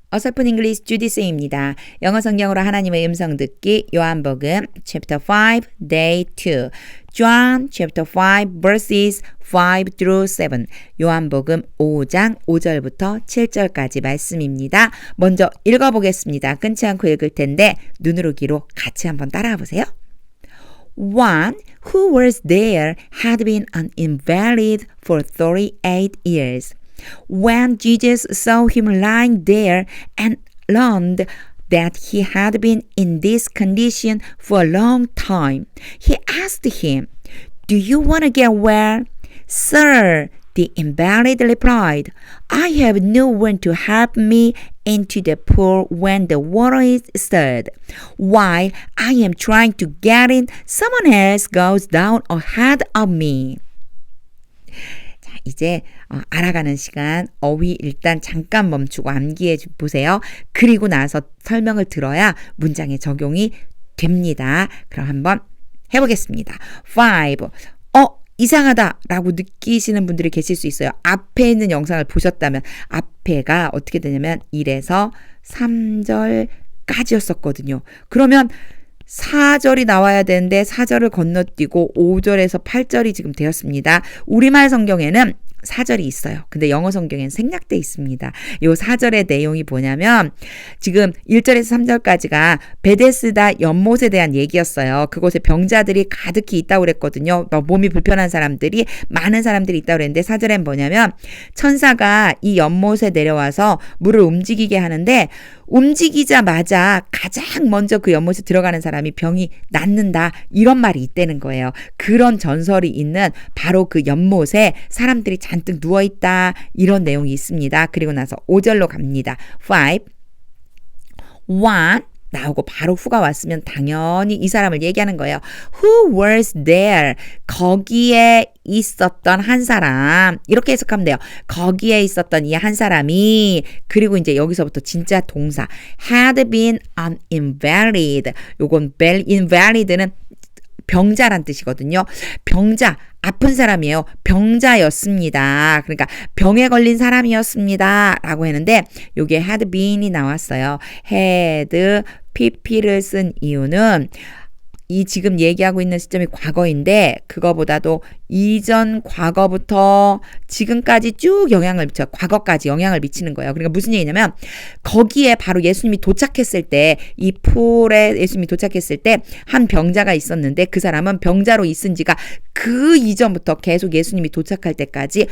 어설픈 잉글리시 주디스입니다. 영어 성경으로 하나님의 음성 듣기 요한복음 chapter 5 day 2 John chapter 5 verses 5 through 7 요한복음 5장 5절부터 7절까지 말씀입니다. 먼저 읽어보겠습니다. 끊지 않고 읽을 텐데 눈으로 귀로 같이 한번 따라와 보세요. One who was there had been an invalid for 38 years. When Jesus saw him lying there and learned that he had been in this condition for a long time, he asked him, "Do you want to get well?" "Sir," the invalid replied, "I have no one to help me into the pool when the water is stirred. While I am trying to get in, someone else goes down ahead of me." 이제 알아가는 시간, 어휘 일단 잠깐 멈추고 암기해 보세요. 그리고 나서 설명을 들어야 문장에 적용이 됩니다. 그럼 한번 해보겠습니다. 5. 이상하다 라고 느끼시는 분들이 계실 수 있어요. 앞에 있는 영상을 보셨다면 앞에가 어떻게 되냐면 1에서 3절까지였었거든요. 그러면 4절이 나와야 되는데 4절을 건너뛰고 5절에서 8절이 지금 되었습니다. 우리말 성경에는 4절이 있어요. 근데 영어 성경에는 생략돼 있습니다. 요 4절의 내용이 뭐냐면 지금 1절에서 3절까지가 베데스다 연못에 대한 얘기였어요. 그곳에 병자들이 가득히 있다고 그랬거든요. 몸이 불편한 사람들이 많은 사람들이 있다고 그랬는데 4절엔 뭐냐면 천사가 이 연못에 내려와서 물을 움직이게 하는데 움직이자마자 가장 먼저 그 연못에 들어가는 사람이 병이 낫는다 이런 말이 있다는 거예요. 그런 전설이 있는 바로 그 연못에 사람들이 잔뜩 누워있다 이런 내용이 있습니다. 그리고 나서 5절로 갑니다. 5 1 나오고 바로 who가 왔으면 당연히 이 사람을 얘기하는 거예요. Who was there? 거기에 있었던 한 사람. 이렇게 해석하면 돼요. 거기에 있었던 이 한 사람이 그리고 이제 여기서부터 진짜 동사 had been an invalid. 요건 invalid는 병자란 뜻이거든요. 병자, 아픈 사람이에요. 병자였습니다. 그러니까 병에 걸린 사람이었습니다. 라고 했는데 요게 had been이 나왔어요. had, pp를 쓴 이유는 이 지금 얘기하고 있는 시점이 과거인데 그거보다도 이전 과거부터 지금까지 쭉 영향을 미쳐 과거까지 영향을 미치는 거예요. 그러니까 무슨 얘기냐면 거기에 바로 예수님이 도착했을 때 이 풀에 예수님이 도착했을 때 한 병자가 있었는데 그 사람은 병자로 있은 지가 그 이전부터 계속 예수님이 도착할 때까지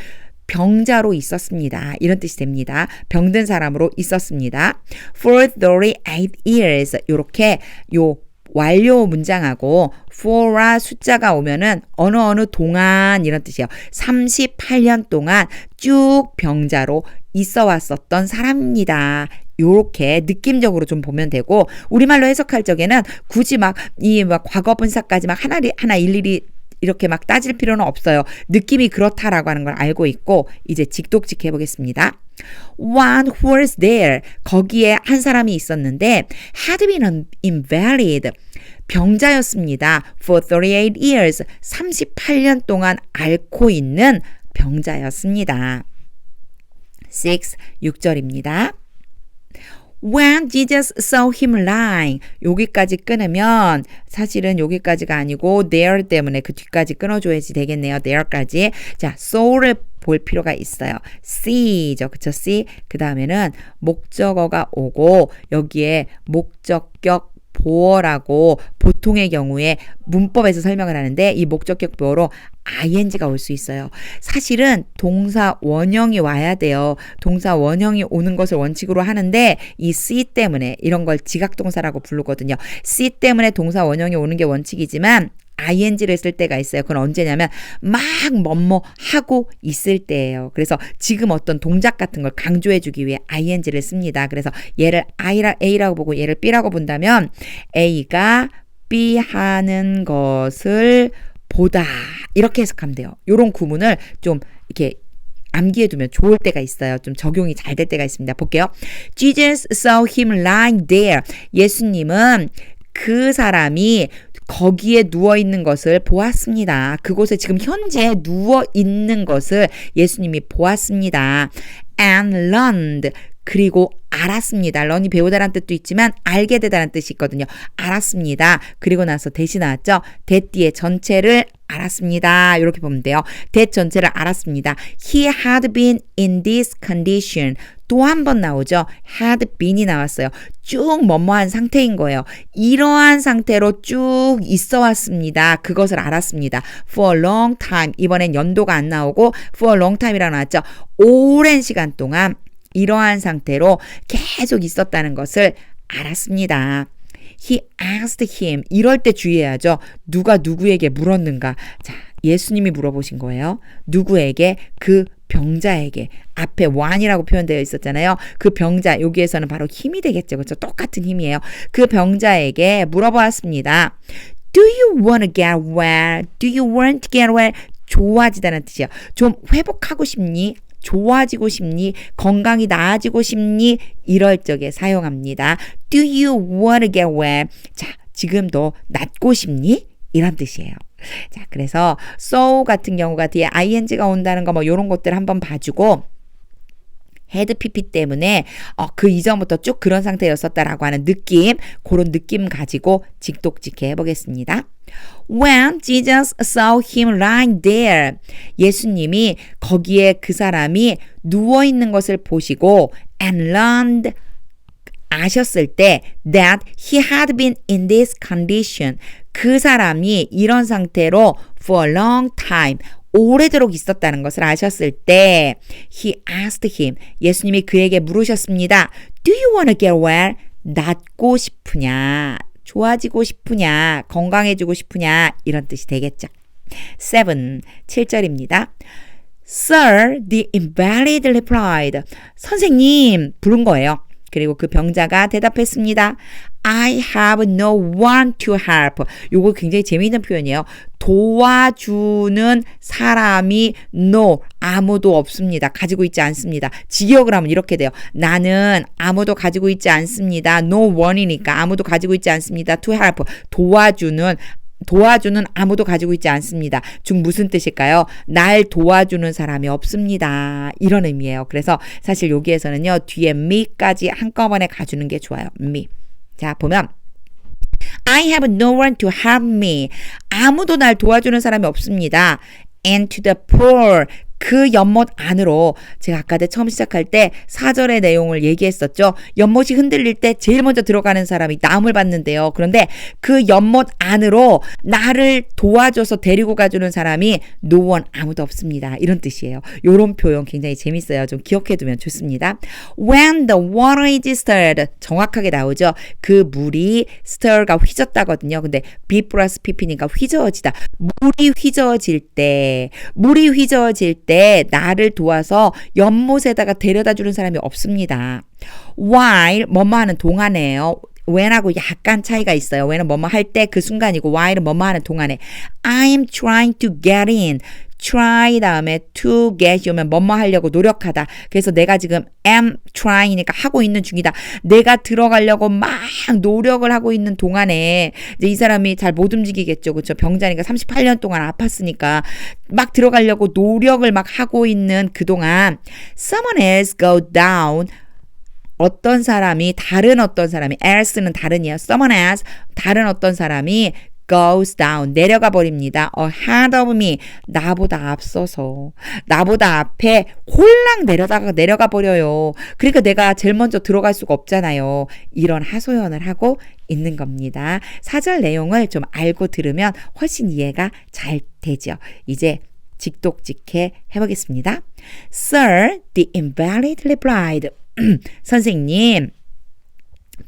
병자로 있었습니다. 이런 뜻이 됩니다. 병든 사람으로 있었습니다. For 38 years 요렇게 요 완료 문장하고 for와 숫자가 오면은 어느 동안 이런 뜻이에요. 38년 동안 쭉 병자로 있어 왔었던 사람입니다. 요렇게 느낌적으로 좀 보면 되고 우리말로 해석할 적에는 굳이 막 과거 분사까지 막 하나 일일이 이렇게 막 따질 필요는 없어요. 느낌이 그렇다라고 하는 걸 알고 있고 이제 직독직 해보겠습니다. One who was there. 거기에 한 사람이 있었는데 had been invalid. 병자였습니다. For 38 years. 38년 동안 앓고 있는 병자였습니다. 6절입니다. When Jesus saw him lying. 여기까지 끊으면 사실은 여기까지가 아니고 there 때문에 그 뒤까지 끊어줘야지 되겠네요. there까지. 자, saw를 볼 필요가 있어요. see죠. 그쵸? see. 그 다음에는 목적어가 오고 여기에 목적격 보어라고 보통의 경우에 문법에서 설명을 하는데 이 목적격 보어로 ing가 올 수 있어요. 사실은 동사 원형이 와야 돼요. 동사 원형이 오는 것을 원칙으로 하는데 이 see 때문에 이런 걸 지각동사라고 부르거든요. see 때문에 동사 원형이 오는 게 원칙이지만 ing를 쓸 때가 있어요. 그건 언제냐면 막 뭐뭐 하고 있을 때예요. 그래서 지금 어떤 동작 같은 걸 강조해 주기 위해 ing를 씁니다. 그래서 얘를 A라고 보고 얘를 B라고 본다면 A가 B 하는 것을 보다 이렇게 해석하면 돼요. 이런 구문을 좀 이렇게 암기해 두면 좋을 때가 있어요. 좀 적용이 잘 될 때가 있습니다. 볼게요. Jesus saw him lying there. 예수님은 그 사람이 거기에 누워있는 것을 보았습니다. 그곳에 지금 현재 누워있는 것을 예수님이 보았습니다. And learned. 그리고 알았습니다. learn이 배우다라는 뜻도 있지만 알게 되다라는 뜻이 있거든요. 알았습니다. 그리고 나서 that이 나왔죠. that 뒤에 전체를 알았습니다. 이렇게 보면 돼요. that 전체를 알았습니다. He had been in this condition. 또 한 번 나오죠. had been이 나왔어요. 쭉 뭐뭐한 상태인 거예요. 이러한 상태로 쭉 있어 왔습니다. 그것을 알았습니다. For a long time. 이번엔 연도가 안 나오고 for a long time이라고 나왔죠. 오랜 시간 동안 이러한 상태로 계속 있었다는 것을 알았습니다. He asked him. 이럴 때 주의해야죠. 누가 누구에게 물었는가. 자, 예수님이 물어보신 거예요. 누구에게? 그 병자에게. 앞에 one이라고 표현되어 있었잖아요. 그 병자, 여기에서는 바로 힘이 되겠죠. 그렇죠? 똑같은 힘이에요. 그 병자에게 물어보았습니다. Do you want to get well? Do you want to get well? 좋아지다는 뜻이에요. 좀 회복하고 싶니? 좋아지고 싶니? 건강이 나아지고 싶니? 이럴 적에 사용합니다. Do you want to get well? 자, 지금 너 낫고 싶니? 이런 뜻이에요. 자, 그래서 so 같은 경우가 뒤에 ing가 온다는 거 뭐 이런 것들 한번 봐주고 헤드 PP 때문에 그 이전부터 쭉 그런 상태였었다라고 하는 느낌, 그런 느낌 가지고 직독직해 해보겠습니다. When Jesus saw him lying there, 예수님이 거기에 그 사람이 누워있는 것을 보시고 and learned, 아셨을 때 that he had been in this condition, 그 사람이 이런 상태로 for a long time, 오래도록 있었다는 것을 아셨을 때 he asked him, 예수님이 그에게 물으셨습니다. Do you want to get well? 낫고 싶으냐? 좋아지고 싶으냐? 건강해지고 싶으냐? 이런 뜻이 되겠죠. 7절입니다. Sir, the invalid replied. 선생님, 부른 거예요. 그리고 그 병자가 대답했습니다. I have no one to help. 요거 굉장히 재미있는 표현이에요. 도와주는 사람이 no, 아무도 없습니다. 가지고 있지 않습니다. 직역을 하면 이렇게 돼요. 나는 아무도 가지고 있지 않습니다. No one이니까 아무도 가지고 있지 않습니다. To help, 도와주는 아무도 가지고 있지 않습니다. 즉 무슨 뜻일까요? 날 도와주는 사람이 없습니다. 이런 의미예요. 그래서 사실 여기에서는요. 뒤에 me까지 한꺼번에 가주는 게 좋아요. me. 자, 보면 I have no one to help me. 아무도 날 도와주는 사람이 없습니다. And to the poor. 그 연못 안으로 제가 아까 처음 시작할 때 4절의 내용을 얘기했었죠. 연못이 흔들릴 때 제일 먼저 들어가는 사람이 나음을 받는데요. 그런데 그 연못 안으로 나를 도와줘서 데리고 가주는 사람이 no one, 아무도 없습니다. 이런 뜻이에요. 이런 표현 굉장히 재밌어요. 좀 기억해두면 좋습니다. When the water is stirred, 정확하게 나오죠. 그 물이 stir가 휘젓다거든요. 근데 B 플러스 PP니까 휘저어지다. 물이 휘저어질 때 나를 도와서 연못에다가 데려다 주는 사람이 없습니다. While 뭐뭐 하는 동안에요. when하고 약간 차이가 있어요. when은 뭐뭐 할 때 그 순간이고 while은 뭐뭐 하는 동안에 I'm trying to get in. try 다음에 to get 오면 뭐뭐 하려고 노력하다. 그래서 내가 지금 am trying이니까 하고 있는 중이다. 내가 들어가려고 막 노력을 하고 있는 동안에 이제 이 사람이 잘 못 움직이겠죠. 그렇죠? 병자니까 38년 동안 아팠으니까 막 들어가려고 노력을 막 하고 있는 그동안 someone else go down. 다른 어떤 사람이 else는 다른이에요. someone else, 다른 어떤 사람이 goes down, 내려가 버립니다. ahead of me, 나보다 앞서서, 나보다 앞에 홀랑 내려가 버려요. 그러니까 내가 제일 먼저 들어갈 수가 없잖아요. 이런 하소연을 하고 있는 겁니다. 4절 내용을 좀 알고 들으면 훨씬 이해가 잘 되죠. 이제 직독직해 해보겠습니다. Sir, the invalid replied. 선생님,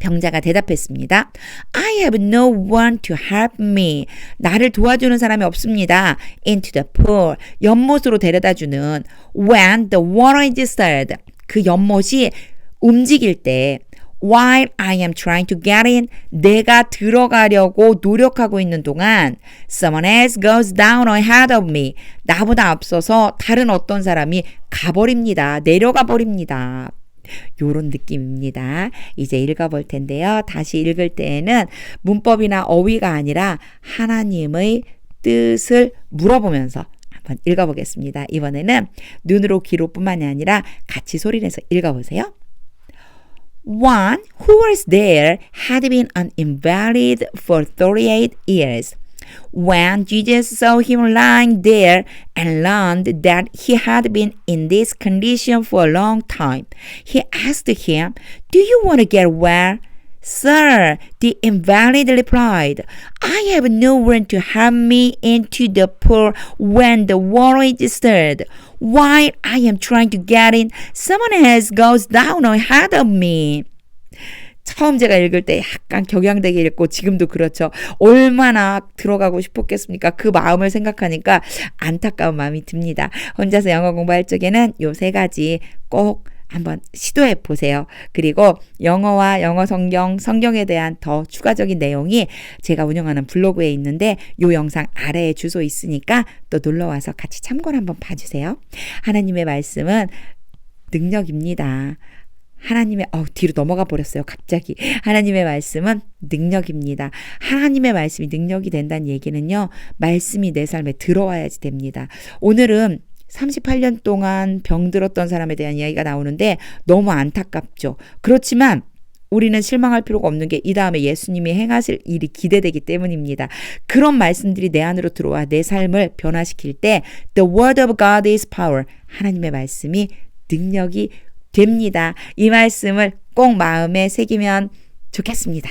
병자가 대답했습니다. I have no one to help me. 나를 도와주는 사람이 없습니다. Into the pool. 연못으로 데려다주는 when the water is stirred. 그 연못이 움직일 때 while I am trying to get in. 내가 들어가려고 노력하고 있는 동안 someone else goes down ahead of me. 나보다 앞서서 다른 어떤 사람이 가버립니다. 내려가 버립니다. 요런 느낌입니다. 이제 읽어볼 텐데요. 다시 읽을 때에는 문법이나 어휘가 아니라 하나님의 뜻을 물어보면서 한번 읽어보겠습니다. 이번에는 눈으로 귀로뿐만이 아니라 같이 소리내서 읽어보세요. One who was there had been an invalid for 38 years. When Jesus saw him lying there and learned that he had been in this condition for a long time, he asked him, "Do you want to get well?" "Sir," the invalid replied, "I have no one to help me into the pool when the water is stirred. While I am trying to get in, someone else goes down ahead of me." 처음 제가 읽을 때 약간 격양되게 읽고 지금도 그렇죠. 얼마나 들어가고 싶었겠습니까? 그 마음을 생각하니까 안타까운 마음이 듭니다. 혼자서 영어 공부할 적에는 요 세 가지 꼭 한번 시도해 보세요. 그리고 영어와 영어 성경, 성경에 대한 더 추가적인 내용이 제가 운영하는 블로그에 있는데 요 영상 아래에 주소 있으니까 또 놀러와서 같이 참고를 한번 봐주세요. 하나님의 말씀은 능력입니다. 뒤로 넘어가 버렸어요. 갑자기. 하나님의 말씀은 능력입니다. 하나님의 말씀이 능력이 된다는 얘기는요. 말씀이 내 삶에 들어와야지 됩니다. 오늘은 38년 동안 병들었던 사람에 대한 이야기가 나오는데 너무 안타깝죠. 그렇지만 우리는 실망할 필요가 없는 게 이 다음에 예수님이 행하실 일이 기대되기 때문입니다. 그런 말씀들이 내 안으로 들어와 내 삶을 변화시킬 때 The word of God is power. 하나님의 말씀이 능력이 됩니다. 이 말씀을 꼭 마음에 새기면 좋겠습니다.